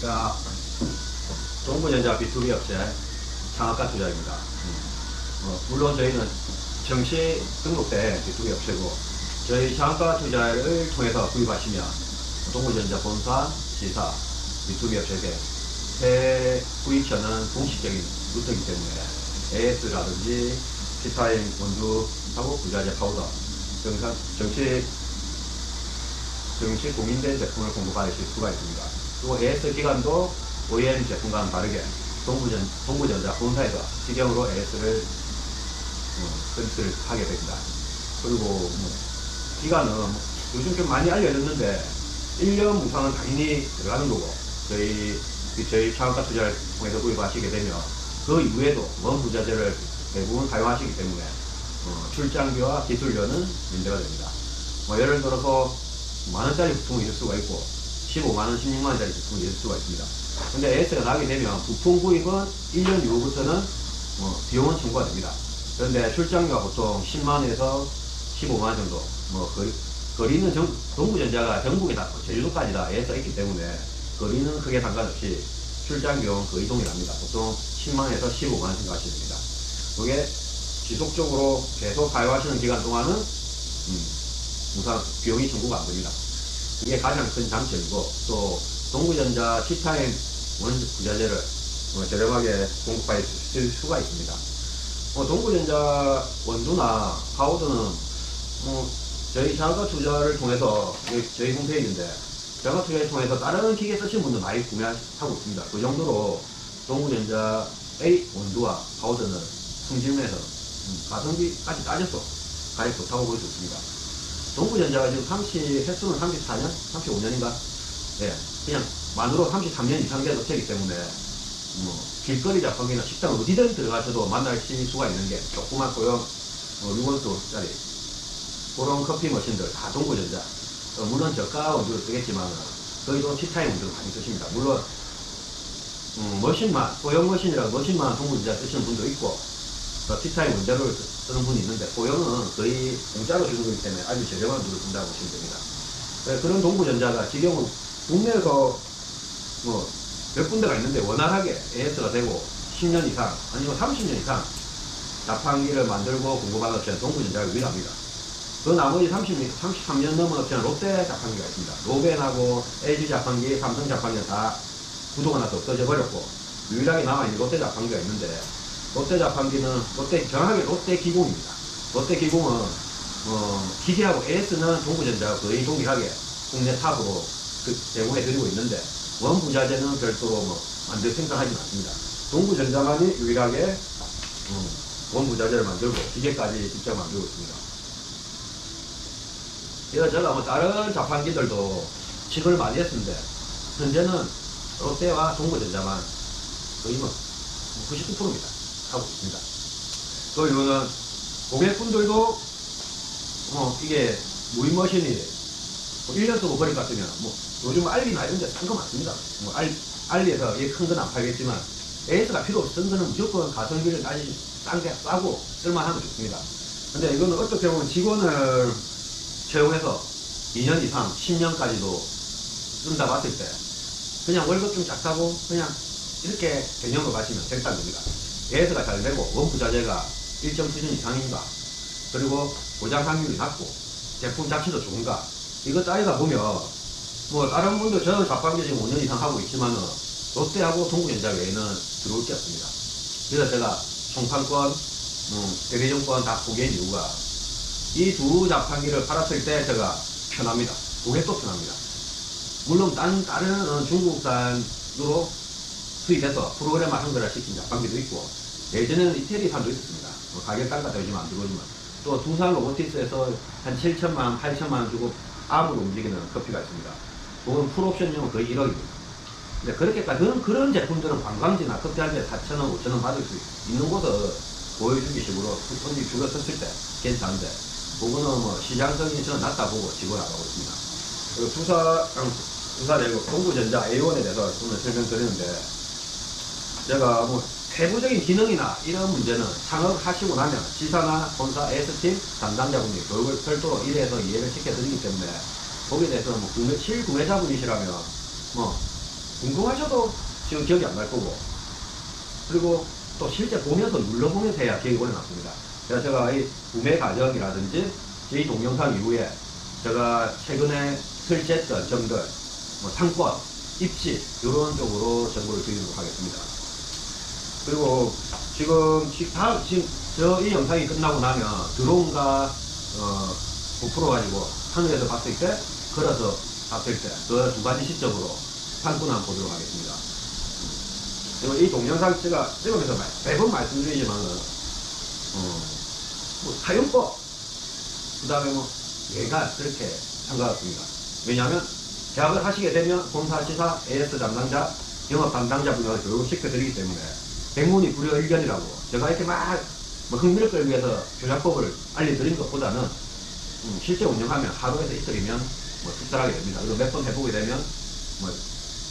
안녕하십니까. 동부전자 B2B 업체 창업가 투자입니다. 물론 저희는 정시 등록된 B2B 업체고, 저희 창업가 투자를 통해서 구입하시면 동부전자 본사, 지사, B2B 업체에 새 구입처는 공식적인 루트이기 때문에 AS라든지 C타임 원두하고 부자재 파우더 정시 공인된 제품을 공급받으실 수가 있습니다. 그리고 AS 기간도 OEM 제품과는 다르게 동부전자 본사에서 직영으로 AS를 서비스를 하게 됩니다. 그리고 기간은 요즘 좀 많이 알려졌는데 1년 무상은 당연히 들어가는 거고, 저희 창업가 투자를 통해서 구입하시게 되면 그 이후에도 먼 부자재를 대부분 사용하시기 때문에 출장비와 기술료는 면제가 됩니다. 예를 들어서 만원짜리 부품이 있을 수가 있고 15만원, 16만원짜리 부품이 있을 수가 있습니다. 근데 AS가 나게 되면 부품 구입은 1년 이후부터는 비용은 청구가 됩니다. 그런데 출장료가 보통 10만원에서 15만원 정도, 거리는 동부전자가 전국에 다, 제주도까지 다 AS가 있기 때문에 거리는 크게 상관없이 출장 비용은 거의 동일합니다. 보통 10만원에서 15만원 생각하시면 됩니다. 이게 지속적으로 계속 사용하시는 기간 동안은 무상 비용이 청구가 안 됩니다. 이게 가장 큰 장점이고, 또 동부전자 C타임 원두 부자재를 저렴하게 공급받을 수가 있습니다. 동부전자 원두나 파우더는 저희 창업가 투자를 통해서, 저희 홈페이지인데 창업가 투자를 통해서 다른 기계 쓰시는 분들 많이 구매하고 있습니다. 그 정도로 동부전자 A 원두와 파우더는 품질면에서 가성비까지 따져서 가격 좋다고 볼 수 있습니다. 동부전자가 지금 횟수는 34년? 35년인가? 네, 그냥 만으로 33년 이상 된 업체이기 때문에 길거리 자판기나 식당 어디든 들어가셔도 만나실 수가 있는 게 조그만 소형 6원짜리 그런 커피 머신들 다 동부전자. 물론 저가 원두를 쓰겠지만 저희도 C타임 원두를 많이 쓰십니다. 물론 머신만, 소형 머신이라 머신만 동부전자 쓰시는 분도 있고 C타임 원자로를 쓰는 분이 있는데, 소형은 거의 공짜로 주는 거기 때문에 아주 저렴한 원두를 쓴다고 보시면 됩니다. 그런 동부전자가 지금은 국내에서 몇 군데가 있는데 원활하게 AS가 되고 10년 이상 아니면 30년 이상 자판기를 만들고 공급하는 업체는 동부전자가 유일합니다. 그 나머지 33년 넘은 업체는 롯데 자판기가 있습니다. 로벤하고 LG 자판기, 삼성 자판기는 다 구도가 나서 없어져 버렸고, 유일하게 남아있는 롯데 자판기가 있는데, 롯데 자판기는 정확하게 롯데 기공입니다. 롯데 기공은 기계하고 AS는 동부전자가 거의 동일하게 국내 탑으로 제공해드리고 있는데, 원부자재는 별도로 생산하지는 않습니다. 동부전자만이 유일하게 원부자재를 만들고 기계까지 직접 만들고 있습니다. 그래서 제가 다른 자판기들도 직을 많이 했는데, 현재는 롯데와 동부전자만 거의 99%입니다. 하고 있습니다. 또 이거는 고객분들도 이게 무인머신이 1년 쓰고 버릴 것 같으면 요즘 알리나 이런 데 싼 거 많습니다. 알리에서 큰 건 안 팔겠지만 AS가 필요 없는 거는 무조건 가성비를 싼게 싸고 쓸만하면 좋습니다. 근데 이거는 어떻게 보면 직원을 채용해서 2년 이상 10년까지도 쓴다 봤을 때 그냥 월급 좀 작다고 그냥 이렇게 개념으로 가시면 생산됩니다. AS가 잘 되고 원부자재가 일정 수준 이상인가, 그리고 보장 확률이 낮고 제품 자체도 좋은가, 이거 따지다 보면 다른 분들, 저는 자판기 지금 5년 이상 하고 있지만은 롯데하고 동부전자 외에는 들어올 게 없습니다. 그래서 제가 총판권, 대리점권 다 포기한 이유가 이 두 자판기를 팔았을 때 제가 편합니다. 고객도 편합니다. 물론 다른 중국산으로 수입해서 프로그램화 한글화 시킨 자판기도 있고, 예전에는 이태리산도 있었습니다. 가격 깎아서 요즘 안 들어오지만, 또 두산 로보틱스에서 한 7천만원, 8천만원 주고 암으로 움직이는 커피가 있습니다. 그건 풀옵션이면 거의 1억입니다. 근데 그렇게까지, 그런 제품들은 관광지나 커피 한 잔에 4천원, 5천원 받을 수 있는 곳을 보여주기 식으로 손님 줄여 섰을 때 괜찮은데, 그거는 시장성이 저는 낮다 보고 직원 안 하고 있습니다. 그리고 두사 내고 동부전자 A1에 대해서 오늘 설명드리는데, 제가 세부적인 기능이나 이런 문제는 창업하시고 나면 지사나 본사 AS팀 담당자분이 교육을 별도로 1에서 2회를 시켜드리기 때문에 거기에 대해서 실구매자분이시라면 궁금하셔도 지금 기억이 안 날 거고, 그리고 또 실제 보면서 눌러보면서 해야 기억이 오래 남습니다. 그래서 제가 이 구매 과정이라든지 이 동영상 이후에 제가 최근에 설치했던 점들, 뭐 상권, 입지 이런 쪽으로 정보를 드리도록 하겠습니다. 그리고 지금 저 이 영상이 끝나고 나면 드론과 고프로 가지고 하늘에서 봤을 때, 걸어서 봤을 때, 그 두 가지 시점으로 상권 한번 보도록 하겠습니다. 그리고 이 동영상 제가 찍으면서 매번 말씀드리지만은 뭐 사용법, 그 다음에 뭐 얘가 그렇게 상관없습니다. 왜냐하면 계약을 하시게 되면 공사시사 AS 담당자, 영업 담당자 분야를 교육을 시켜드리기 때문에 백문이 불여일견이라고 제가 이렇게 막 뭐 흥미를 끌기 위해서 조작법을 알려드리는 것보다는 실제 운영하면 하루에서 이틀이면 뭐 특별하게 됩니다. 그리고 몇 번 해보게 되면 뭐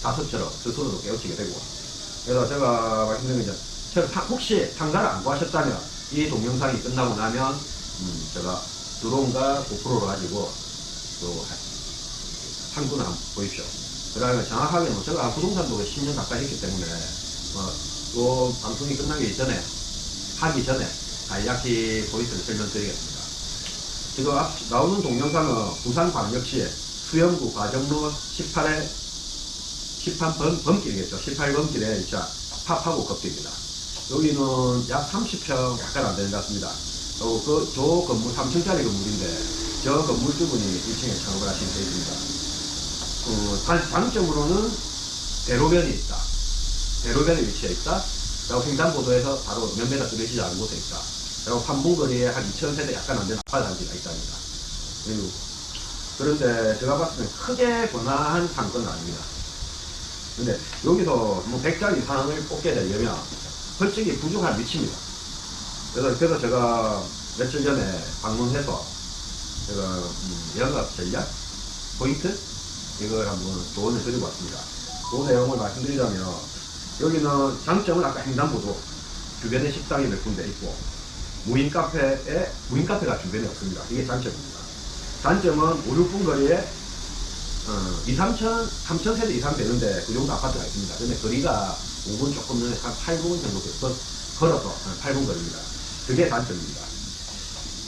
다섯처럼 스스로도 깨우치게 되고. 그래서 제가 말씀드린 게, 혹시 상가를 안 구하셨다면 이 동영상이 끝나고 나면 제가 드론과 고프로를 가지고 또 상권을 한번 보십시오. 그러면 정확하게 뭐 제가 부동산도 10년 가까이 했기 때문에 또 방송이 끝나기 전에 하기 전에 간략히 포인트를 설명드리겠습니다. 지금 앞 나오는 동영상은 부산광역시 수영구 과정로 18번길이겠죠. 18번길에 자 팝하고 걷기입니다. 여기는 약 30평 약간 안 되는 것 같습니다. 저 건물 3층짜리 건물인데 저 건물주분이 1층에 창업을 하신 케이스입니다. 장점으로는 대로변이 있다. 대로변에 위치해 있다. 그리고 횡단보도에서 바로 몇 메다 떨어지지 않은 곳에 있다. 그리고 판문거리에 한 2,000세대 약간 안 되는 아파트 단지가 있답니다. 그런데 제가 봤을 때 크게 번화한 상권은 아닙니다. 근데 여기서 뭐 100짜리 이상을 뽑게 되려면 솔직히 부족한 위치입니다. 그래서 제가 며칠 전에 방문해서 제가 영업 전략 포인트 이걸 한번 조언을 드리고 왔습니다. 그 내용을 말씀드리자면, 여기는 장점은 아까 횡단보도 주변에 식당이 몇 군데 있고 무인 카페가 주변에 없습니다. 이게 장점입니다. 단점은 5, 6분 거리에 3,000세대 이상 되는데 그 정도 아파트가 있습니다. 근데 거리가 5분 조금 전에 한 8분 정도 걸어서 한 8분 거리입니다. 그게 단점입니다.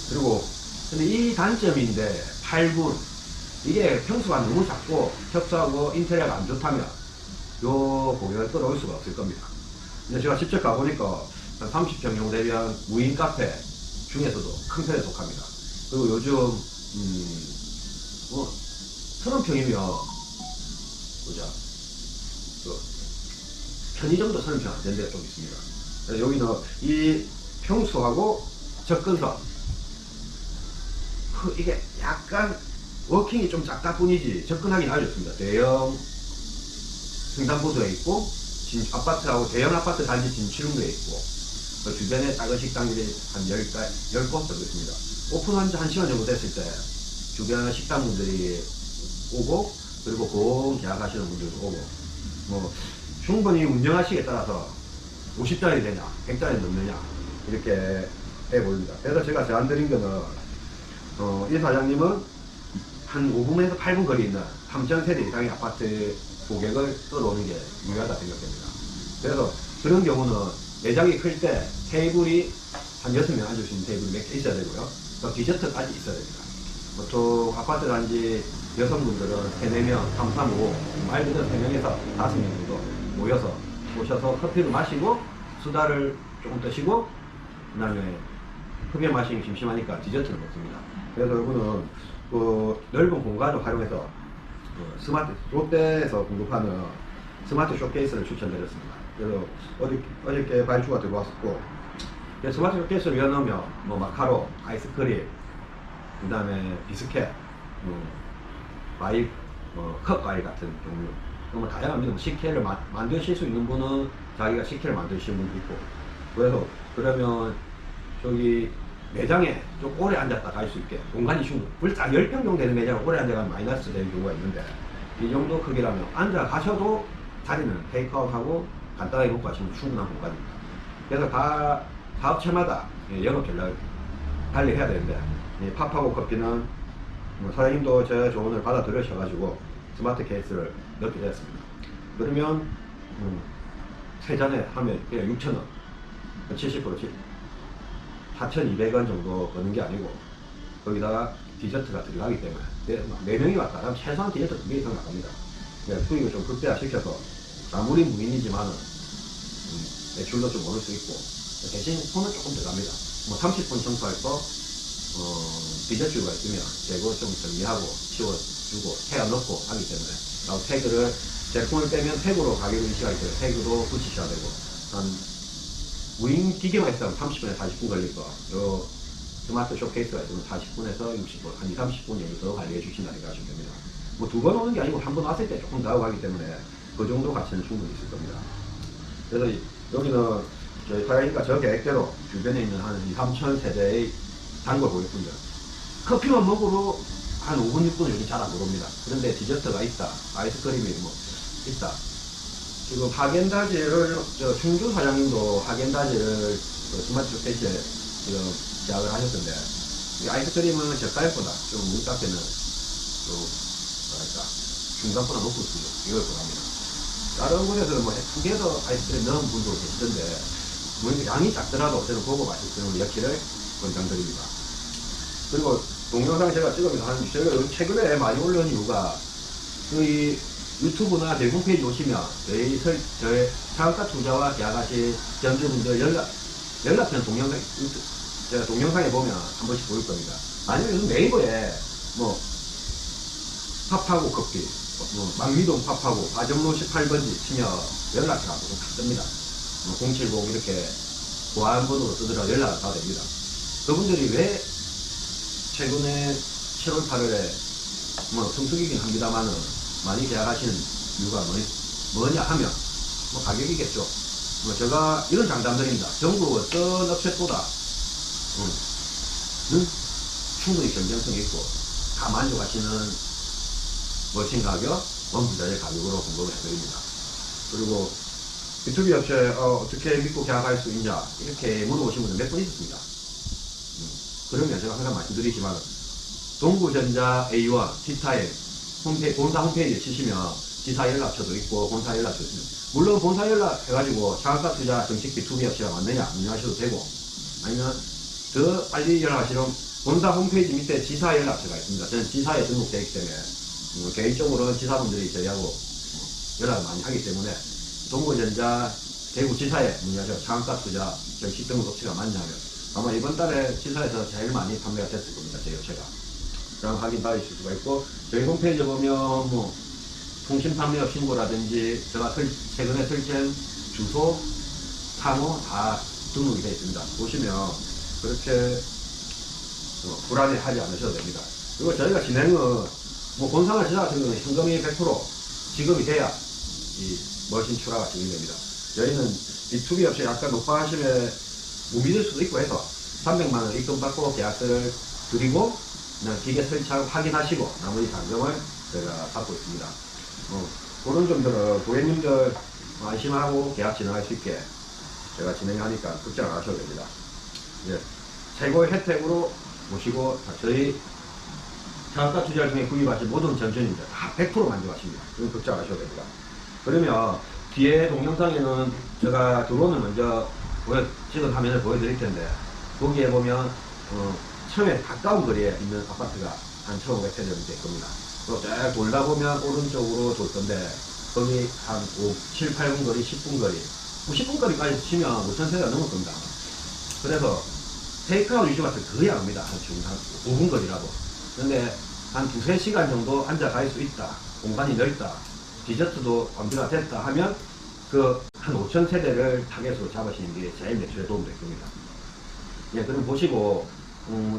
그리고 근데 이 단점인데 8분, 이게 평수가 너무 작고 협소하고 인테리어가 안 좋다면 요 공연을 끌어올 수가 없을 겁니다. 근데 제가 직접 가보니까 한 30평 대비한 무인 카페 중에서도 큰 편에 속합니다. 그리고 요즘 뭐 30평이면 보자, 편의점도 30평 안 되는 데가 좀 있습니다. 그래서 여기는 이 평수하고 접근성, 이게 약간 워킹이 좀 작다 뿐이지 접근하기는 아주 좋습니다. 대형 횡단보도에 있고 아파트하고 대형 아파트 단지 진출로에 있고 그 주변에 작은 식당들이 한 10곳 정도 있습니다. 오픈한 지 1시간 정도 됐을 때 주변 식당분들이 오고, 그리고 보험 계약하시는 분들도 오고, 뭐 충분히 운영하시기에 따라서 50짜리 되냐 100짜리 넘느냐 이렇게 해 보입니다. 그래서 제가 제안드린 거는 이 사장님은 한 5분에서 8분 거리에 있는 3,000세대 이상의 아파트 고객을 끌어오는 게 중요하다 생각됩니다. 그래서 그런 경우는 매장이 클 때 테이블이 한 6명 앉을 수 있는 테이블이 몇 개 있어야 되고요. 또 디저트까지 있어야 됩니다. 보통 아파트 단지 여성분들은 3, 4명, 3, 3, 5, 말 그대로 3명에서 5명 정도 모여서 오셔서 커피를 마시고 수다를 조금 드시고 그 다음에 커피 마시기 심심하니까 디저트를 먹습니다. 그래서 이거는 그 넓은 공간을 활용해서 롯데에서 공급하는 스마트 쇼케이스를 추천드렸습니다. 그래서 어저께 발주가 들어왔었고, 스마트 쇼케이스를 열어놓으면 뭐 마카로, 아이스크림, 그 다음에 비스켓, 과일, 컵 과일 같은 종류, 뭐 다양합니다. 식혜를 만드실 수 있는 분은 자기가 식혜를 만드시는 분도 있고, 그래서 그러면 저기 매장에 좀 오래 앉았다 갈 수 있게 공간이 충분. 불딱 10평 정도 되는 매장은 오래 앉아가면 마이너스 되는 경우가 있는데, 이 정도 크기라면 앉아 가셔도 자리는 테이크아웃하고 간단하게 먹고 가시면 충분한 공간입니다. 그래서 다 사업체마다 영업 전략을 달리해야 되는데, 팝하고 커피는 사장님도 제 조언을 받아들여셔가지고 스마트 케이스를 넣게 되었습니다. 그러면 세잔에 하면 그냥 6,000원, 70%씩 4,200원 정도 버는 게 아니고 거기다가 디저트가 들어가기 때문에 4명이 왔다 그러면 최소한 디저트 2개 이상 나갑니다. 그러니까 수익을 좀 극대화시켜서 아무리 무인이지만은 매출도 좀 오를 수 있고 대신 손은 조금 들어갑니다. 뭐 30분 청소할 거 디저트가 있으면 재고 좀 정리하고 치워주고 태워 넣고 하기 때문에 태그를 제품을 빼면 태그로 가격을 인식하기 때문에 태그도 붙이셔야 되고 한 무인 기계만 있으면 30분에서 40분 걸릴 거 요 스마트 쇼케이스가 있으면 40분에서 60분 한 2, 30분 정도 더 관리해 주신다 생각하시면 됩니다. 뭐 2번 오는 게 아니고 한 번 왔을 때 조금 더 하고 하기 때문에 그 정도 가치는 충분히 있을 겁니다. 그래서 여기는 저희 사장님과 저 계획대로 주변에 있는 한 2, 3천 세대의 단골 고객분들 커피만 먹으러 한 5분, 6분 여기 잘 안 들어옵니다. 그런데 디저트가 있다, 아이스크림이 뭐 있다. 지금 하겐다즈를 충주 사장님도 하겐다즈를 스마트 쇼케이스에 지금 계약을 하셨던데 이 아이스크림은 젓갈보다 좀 물값에는 좀 뭐랄까 중간보다 높은 수준 이걸 구합니다. 다른 곳에서 뭐 2개 아이스크림 넣은 분도 계시던데 뭐 양이 작더라도 저는 보고 아이스크림을 넣기를 권장드립니다. 그리고 동영상 제가 찍으면서 제가 최근에 많이 올려온 이유가 이 유튜브나 제 홈페이지 오시면 저의 상가 투자와 계약하신 전주분들 연락처는 동영상 제가 동영상에 보면 한 번씩 보일 겁니다. 아니면 요즘 네이버에 뭐 팝하고 커피 망미동 팝하고 바점로 18번지 치면 연락처가 좀 뜹니다. 070 이렇게 보안번호로 쓰더라도 연락을 받아야 됩니다. 그분들이 왜 최근에 7월 8월에 뭐 성수기긴 합니다만은 많이 계약하시는 이유가 뭐냐 하면 뭐 가격이겠죠. 뭐 제가 이런 장담드립니다. 전국 어떤 업체보다 충분히 경쟁성이 있고 다 만족하시는 멋진 가격, 원부자의 가격으로 공급을 해드립니다. 그리고 B2B 업체 어떻게 믿고 계약할 수 있냐 이렇게 물어보신 분들 몇 분 있었습니다. 그러면 제가 항상 말씀드리지만 동구전자 A1, T타임 본사 홈페이지에 치시면 지사 연락처도 있고 본사 연락처도 있습니다. 물론 본사 연락 해가지고 상가 투자 정식 B2B 업체가 맞느냐 안 하셔도 되고 아니면 더 빨리 연락하시면 본사 홈페이지 밑에 지사 연락처가 있습니다. 저는 지사에 등록되어 있기 때문에 개인적으로 지사분들이 저희하고 연락을 많이 하기 때문에 동구전자 대구지사에 문의하셔서 상가 투자 정식 등록 업체가 맞냐면 아마 이번 달에 지사에서 제일 많이 판매가 됐을 겁니다. 저희 업체가. 그럼 확인 받으실 수가 있고 저희 홈페이지 보면 뭐 통신 판매업 신고라든지 제가 최근에 설치한 주소, 상호 다 등록이 되어 있습니다. 보시면 그렇게 불안해하지 않으셔도 됩니다. 그리고 저희가 진행은 뭐 본사나 지사 같은 경우는 현금이 100% 지급이 돼야 이 머신 출하가 진행됩니다. 저희는 B2B 업체 약간 높아하시면 못 믿을 수도 있고 해서 300만원 입금 받고 계약서를 드리고 그냥 기계 설치하고 확인하시고 나머지 잔금을 저희가 받고 있습니다. 그런 점들은 고객님들 안심하고 계약 진행할 수 있게 제가 진행하니까 걱정 안 하셔도 됩니다. 예, 최고의 혜택으로 모시고 저희 상가 투자를 통해 구입하신 모든 전천입니다. 다 100% 만족하십니다. 그럼 걱정 안 하셔도 됩니다. 그러면 뒤에 동영상에는 제가 드론을 먼저 찍은 화면을 보여드릴 텐데 거기에 보면 처음에 가까운 거리에 있는 아파트가 한 1,500세대 정도 될 겁니다. 또 쫙 돌다 보면 오른쪽으로 돌 건데 거기 한 7, 8분 거리, 10분 거리 10분 거리까지 치면 5,000세대가 넘을 겁니다. 그래서 테이크아웃 위주가 거의 안 합니다. 한 5분 거리라고. 근데 한 2-3시간 정도 앉아 갈 수 있다. 공간이 넓다. 디저트도 완비가 됐다 하면 그 한 5,000세대를 타겟으로 잡으시는 게 제일 매출에 도움이 될 겁니다. 예, 그럼 보시고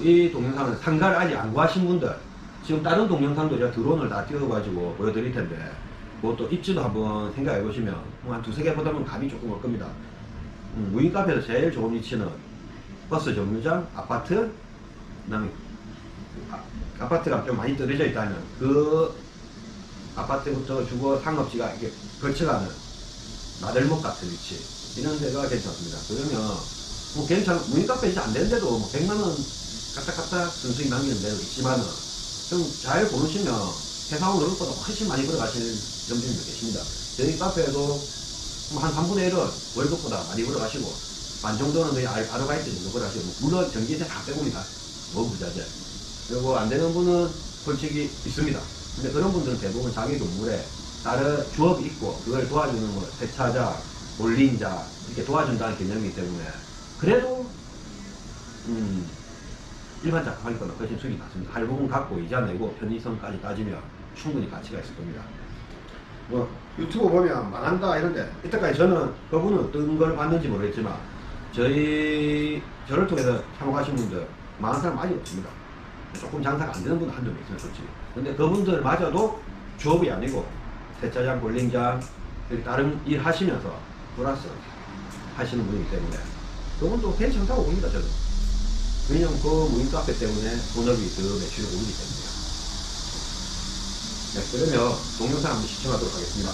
이 동영상은 상가를 아직 안 구하신 분들 지금 다른 동영상도 제가 드론을 다 띄워가지고 보여드릴 텐데 그것도 입지도 한번 생각해 보시면 한 2-3개 보다 보면 감이 조금 올 겁니다. 무인 카페에서 제일 좋은 위치는 버스 정류장, 아파트, 그다음에 아파트가 좀 많이 떨어져 있다면 그 아파트부터 주거 상업지가 이렇게 걸쳐가는 나들목 같은 위치 이런 데가 괜찮습니다. 그러면 뭐 무인 카페 이제 안 되는데도 뭐 100만원 갖다 순수익 남기는 데도 있지만은 좀 잘 고르시면 회사원 노릇보다 훨씬 많이 벌어가시는 점주님도 계십니다. 저희 카페에도 한 3분의 1은 월급보다 많이 벌어가시고, 반 정도는 거의 아르바이트 정도 벌어가시고, 물론 전기세 다 빼고입니다. 원부자재. 그리고 안 되는 분은 솔직히 있습니다. 근데 그런 분들은 대부분 자기 동물에 다른 주업이 있고, 그걸 도와주는 뭐, 세차자, 볼링자, 이렇게 도와준다는 개념이기 때문에, 그래도, 일반 작가하기보다 훨씬 수익이 낮습니다. 할부금 갖고 이자 내고 편의성까지 따지면 충분히 가치가 있을 겁니다. 뭐 유튜브 보면 망한다 이런데 이때까지 저는 그분은 어떤 걸 봤는지 모르겠지만 저를 통해서 참여하신 분들 망한 사람 많이 없습니다. 조금 장사가 안 되는 분은 한두 명 있어요, 솔직히. 근데 그분들마저도 주업이 아니고 세차장, 볼링장 이렇게 다른 일 하시면서 플러스 하시는 분이기 때문에 그분도 괜찮다고 봅니다, 저는. 왜냐면 그 무인 카페 때문에 본업이 더 매출이 오르기 때문에요. 네, 그러면 동영상 한번 시청하도록 하겠습니다.